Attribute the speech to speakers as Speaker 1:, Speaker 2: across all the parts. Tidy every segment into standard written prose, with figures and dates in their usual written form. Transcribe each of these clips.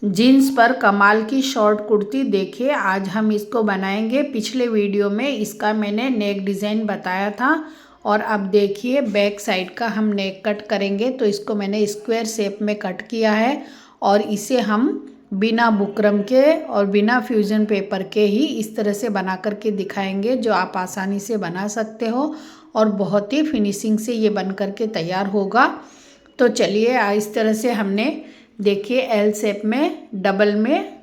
Speaker 1: Jeans पर कमाल की शॉर्ट कुर्ती देखिए, आज हम इसको बनाएंगे। पिछले वीडियो में इसका मैंने नेक डिज़ाइन बताया था और अब देखिए बैक साइड का हम नेक कट करेंगे। तो इसको मैंने स्क्वायर शेप में कट किया है और इसे हम बिना बुकरम के और बिना फ्यूजन पेपर के ही इस तरह से बना करके दिखाएंगे, जो आप आसानी से बना सकते हो और बहुत ही फिनिशिंग से ये बन करके तैयार होगा। तो चलिए इस तरह से हमने देखिए एल शेप में डबल में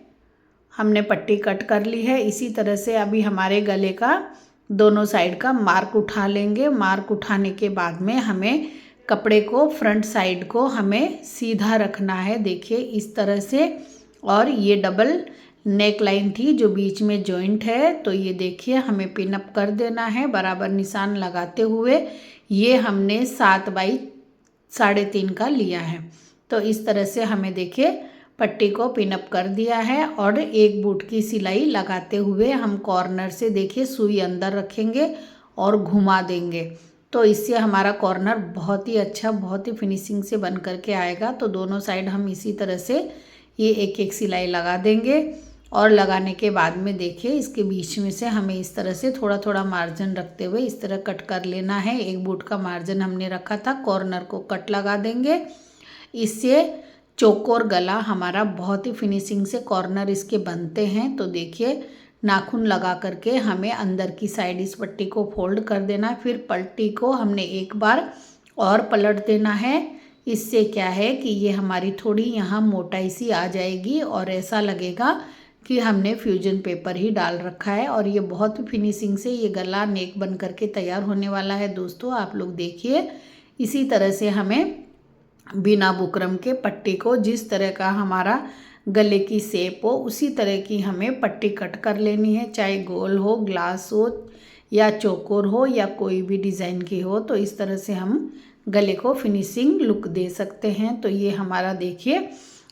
Speaker 1: हमने पट्टी कट कर ली है। इसी तरह से अभी हमारे गले का दोनों साइड का मार्क उठा लेंगे। मार्क उठाने के बाद में हमें कपड़े को फ्रंट साइड को हमें सीधा रखना है, देखिए इस तरह से। और ये डबल नेक लाइन थी जो बीच में जॉइंट है, तो ये देखिए हमें पिन अप कर देना है बराबर निशान लगाते हुए। ये हमने 7 बाई 3.5 का लिया है। तो इस तरह से हमें देखिए पट्टी को पिन अप कर दिया है और एक बूट की सिलाई लगाते हुए हम कॉर्नर से देखिए सुई अंदर रखेंगे और घुमा देंगे। तो इससे हमारा कॉर्नर बहुत ही अच्छा, बहुत ही फिनिशिंग से बन करके आएगा। तो दोनों साइड हम इसी तरह से ये एक एक सिलाई लगा देंगे और लगाने के बाद में देखिए इसके बीच में से हमें इस तरह से थोड़ा थोड़ा मार्जिन रखते हुए इस तरह कट कर लेना है। एक बूट का मार्जिन हमने रखा था, कॉर्नर को कट लगा देंगे। इससे चौकोर गला हमारा बहुत ही फिनिशिंग से कॉर्नर इसके बनते हैं। तो देखिए नाखून लगा करके हमें अंदर की साइड इस पट्टी को फोल्ड कर देना है। फिर पट्टी को हमने एक बार और पलट देना है। इससे क्या है कि ये हमारी थोड़ी यहाँ मोटाई सी आ जाएगी और ऐसा लगेगा कि हमने फ्यूजन पेपर ही डाल रखा है। और ये बहुत फिनिशिंग से ये गला नेक बन करके तैयार होने वाला है। दोस्तों आप लोग देखिए इसी तरह से हमें बिना बुकरम के पट्टी को जिस तरह का हमारा गले की शेप हो उसी तरह की हमें पट्टी कट कर लेनी है, चाहे गोल हो, ग्लास हो या चौकोर हो या कोई भी डिज़ाइन की हो। तो इस तरह से हम गले को फिनिशिंग लुक दे सकते हैं। तो ये हमारा देखिए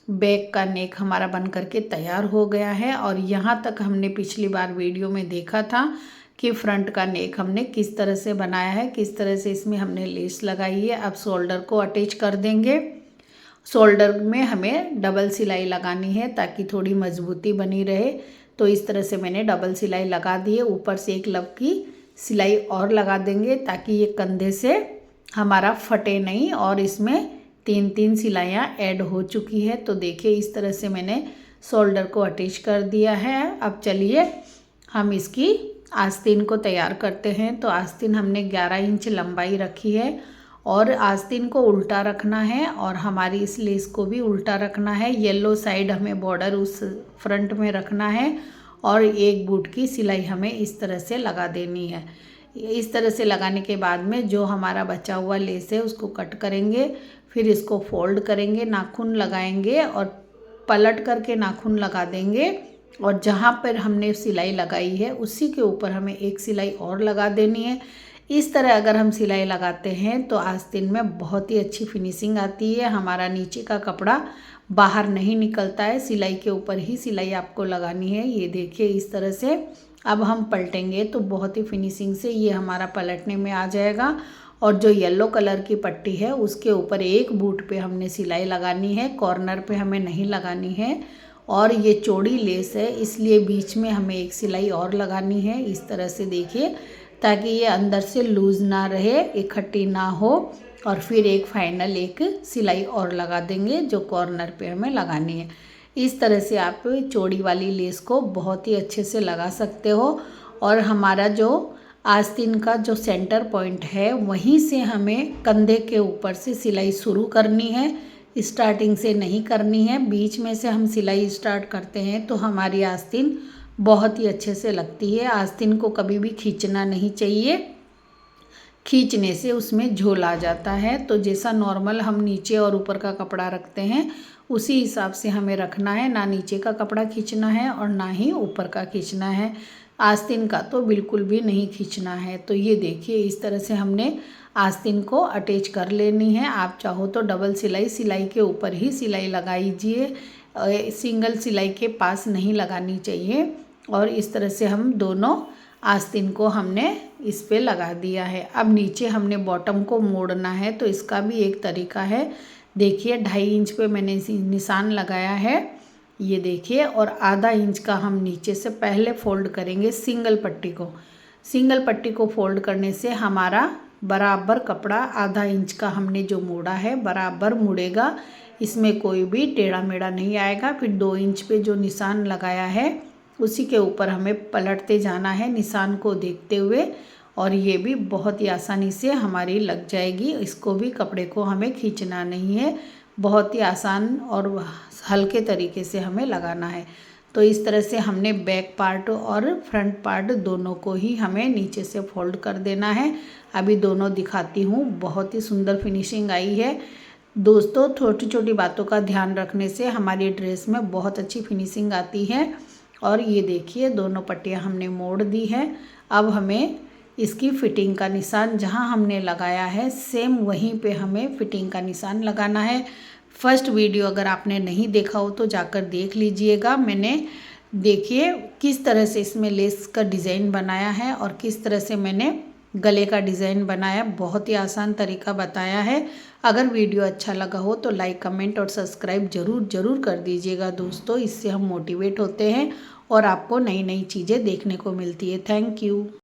Speaker 1: बैक का नेक हमारा बन करके तैयार हो गया है। और यहाँ तक हमने पिछली बार वीडियो में देखा था कि फ्रंट का नेक हमने किस तरह से बनाया है, किस तरह से इसमें हमने लेस लगाई है। अब शोल्डर को अटैच कर देंगे। शोल्डर में हमें डबल सिलाई लगानी है ताकि थोड़ी मजबूती बनी रहे। तो इस तरह से मैंने डबल सिलाई लगा दी है। ऊपर से एक लब की सिलाई और लगा देंगे ताकि ये कंधे से हमारा फटे नहीं। और इसमें 3-3 सिलाइयाँ ऐड हो चुकी है। तो देखिए इस तरह से मैंने शोल्डर को अटैच कर दिया है। अब चलिए हम इसकी आस्तीन को तैयार करते हैं। तो आस्तीन हमने 11 इंच लंबाई रखी है और आस्तीन को उल्टा रखना है और हमारी इस लेस को भी उल्टा रखना है। येलो साइड हमें बॉर्डर उस फ्रंट में रखना है और एक बूट की सिलाई हमें इस तरह से लगा देनी है। इस तरह से लगाने के बाद में जो हमारा बचा हुआ लेस है उसको कट करेंगे, फिर इसको फोल्ड करेंगे, नाखून लगाएंगे और पलट करके नाखून लगा देंगे। और जहाँ पर हमने सिलाई लगाई है उसी के ऊपर हमें एक सिलाई और लगा देनी है। इस तरह अगर हम सिलाई लगाते हैं तो आस्तीन में बहुत ही अच्छी फिनिशिंग आती है। हमारा नीचे का कपड़ा बाहर नहीं निकलता है, सिलाई के ऊपर ही सिलाई आपको लगानी है। ये देखिए इस तरह से अब हम पलटेंगे तो बहुत ही फिनिशिंग से ये हमारा पलटने में आ जाएगा। और जो येलो कलर की पट्टी है उसके ऊपर एक बूट पे हमने सिलाई लगानी है, कॉर्नर पे हमें नहीं लगानी है। और ये चौड़ी लेस है इसलिए बीच में हमें एक सिलाई और लगानी है इस तरह से देखिए, ताकि ये अंदर से लूज़ ना रहे, इकट्ठी ना हो। और फिर एक फाइनल एक सिलाई और लगा देंगे जो कॉर्नर पे हमें लगानी है। इस तरह से आप चौड़ी वाली लेस को बहुत ही अच्छे से लगा सकते हो। और हमारा जो आस्तीन का जो सेंटर पॉइंट है वहीं से हमें कंधे के ऊपर से सिलाई शुरू करनी है, स्टार्टिंग से नहीं करनी है। बीच में से हम सिलाई स्टार्ट करते हैं तो हमारी आस्तीन बहुत ही अच्छे से लगती है। आस्तीन को कभी भी खींचना नहीं चाहिए, खींचने से उसमें झोल आ जाता है। तो जैसा नॉर्मल हम नीचे और ऊपर का कपड़ा रखते हैं उसी हिसाब से हमें रखना है, ना नीचे का कपड़ा खींचना है और ना ही ऊपर का खींचना है। आस्तीन का तो बिल्कुल भी नहीं खींचना है। तो ये देखिए इस तरह से हमने आस्तीन को अटैच कर लेनी है। आप चाहो तो डबल सिलाई के ऊपर ही सिलाई लगाइए, सिंगल सिलाई के पास नहीं लगानी चाहिए। और इस तरह से हम दोनों आस्तीन को हमने इस पे लगा दिया है। अब नीचे हमने बॉटम को मोड़ना है तो इसका भी एक तरीका है। देखिए 2.5 इंच पे मैंने निशान लगाया है ये देखिए, और आधा इंच का हम नीचे से पहले फोल्ड करेंगे सिंगल पट्टी को। सिंगल पट्टी को फोल्ड करने से हमारा बराबर कपड़ा आधा इंच का हमने जो मोड़ा है बराबर मुड़ेगा, इसमें कोई भी टेढ़ा मेढ़ा नहीं आएगा। फिर 2 इंच पे जो निशान लगाया है उसी के ऊपर हमें पलटते जाना है निशान को देखते हुए, और ये भी बहुत ही आसानी से हमारी लग जाएगी। इसको भी कपड़े को हमें खींचना नहीं है, बहुत ही आसान और हल्के तरीके से हमें लगाना है। तो इस तरह से हमने बैक पार्ट और फ्रंट पार्ट दोनों को ही हमें नीचे से फोल्ड कर देना है। अभी दोनों दिखाती हूँ, बहुत ही सुंदर फिनिशिंग आई है। दोस्तों, छोटी छोटी बातों का ध्यान रखने से हमारी ड्रेस में बहुत अच्छी फिनिशिंग आती है। और ये देखिए, दोनों पट्टियाँ हमने मोड़ दी है। अब हमें इसकी फिटिंग का निशान जहाँ हमने लगाया है सेम वहीं पे हमें फिटिंग का निशान लगाना है। फर्स्ट वीडियो अगर आपने नहीं देखा हो तो जाकर देख लीजिएगा। मैंने देखिए किस तरह से इसमें लेस का डिज़ाइन बनाया है और किस तरह से मैंने गले का डिज़ाइन बनाया, बहुत ही आसान तरीका बताया है। अगर वीडियो अच्छा लगा हो तो लाइक, कमेंट और सब्सक्राइब ज़रूर कर दीजिएगा दोस्तों। इससे हम मोटिवेट होते हैं और आपको नई नई चीज़ें देखने को मिलती है। Thank you.